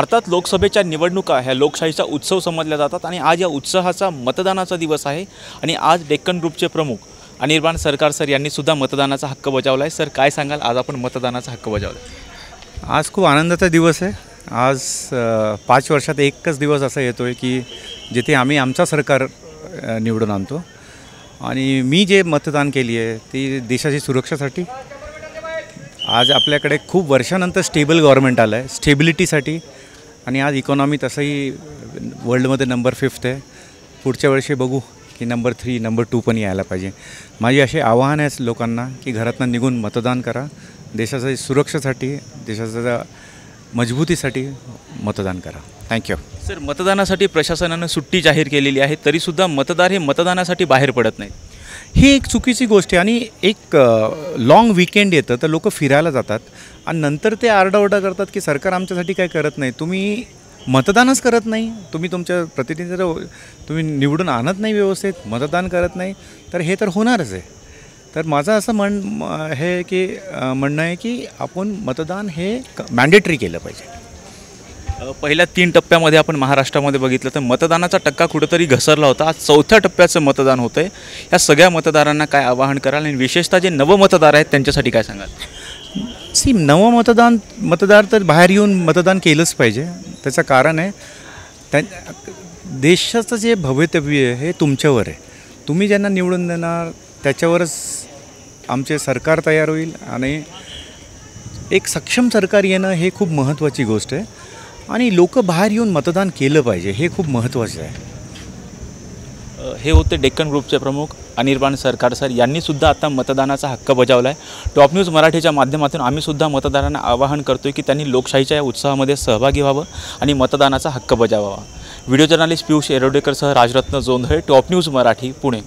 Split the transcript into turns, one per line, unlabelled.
भारतात लोकसभेच्या निवडणुका ह्या लोकशाहीचा उत्सव समजल्या जातात आणि आज या उत्साहाचा मतदानाचा दिवस आहे आणि आज डेक्कन ग्रुपचे प्रमुख अनिर्बान सरकार सर यांनी सुद्धा मतदानाचा हक्क बजावला आहे। सर काय सांगाल, आज आपण मतदानाचा हक्क बजावला?
आज खूप आनंदाचा दिवस आहे। आज 5 वर्षात एकच दिवस असा येतो आहे की जिथे आम्ही आमचा सरकार निवडून आणतो आणि मी जे मतदान केली आहे ती देशाची सुरक्षेसाठी। आज आपल्याकडे खूप वर्षानंतर स्टेबल गव्हर्नमेंट आलं आहे स्टेबिलिटीसाठी आणि आज इकॉनॉमी तसंही वर्ल्डमध्ये नंबर 5 आहे। पुढच्या वर्षी बघू की नंबर 3 नंबर 2 पण यायला पाहिजे। माझी असे आव्हान आहे लोकांना की घरातून निघून मतदान करा, देशाच्या सुरक्षेसाठी, देशाच्या मजबूतीसाठी मतदान करा। थँक्यू
सर, मतदानासाठी प्रशासनाने सुट्टी जाहीर केलेली आहे तरीसुद्धा मतदार हे मतदानासाठी बाहेर पडत नाहीत,
ही एक चुकीची गोष्ट आहे। आणि एक लाँग वीकेंड येतं तर लोक फिरायला जातात आणि नंतर ते आरडाओरडा करतात की सरकार आमच्यासाठी काय करत नाही। तुम्ही मतदानच करत नाही, तुम्ही तुमच्या प्रतिनिधीला तुम्ही निवडून आणत नाही, व्यवस्थित मतदान करत नाही, तर हे तर होणारच आहे। तर माझं असं म्हणणं आहे की आपण मतदान हे मॅन्डेटरी केलं पाहिजे।
पहिल्या 3 टप्प्यामध्ये आपण महाराष्ट्रामध्ये बघितलं तर मतदानाचा टक्का कुठेतरी घसरला होता। आज 4थ्या टप्प्याचं मतदान होतं आहे। या सगळ्या मतदारांना काय आवाहन कराल आणि विशेषतः जे नवमतदार आहेत त्यांच्यासाठी काय सांगाल?
मतदार तर बाहेर येऊन मतदान केलंच पाहिजे। त्याचं कारण आहे देशाचं जे भवितव्य आहे हे तुमच्यावर आहे। तुम्ही ज्यांना निवडून देणार त्याच्यावरच आमचे सरकार तयार होईल आणि एक सक्षम सरकार येणं हे खूप महत्त्वाची गोष्ट आहे आणि लोक बाहेर येऊन मतदान केलं पाहिजे, हे खूप महत्त्वाचं आहे।
हे होते डेक्कन ग्रुपचे प्रमुख अनिर्बान सरकार सर यांनी सुद्धा आता मतदानाचा हक्क बजावला आहे। टॉप न्यूज मराठीच्या माध्यमातून आम्ही सुद्धा मतदारांना आवाहन करतोय की त्यांनी लोकशाहीच्या या उत्साहामध्ये सहभागी व्हावं आणि मतदानाचा हक्क बजावावा। व्हिडिओ जर्नलिस्ट पियुष एरोडेकरसह राजरत्न जोंधळे, टॉप न्यूज मराठी, पुणे।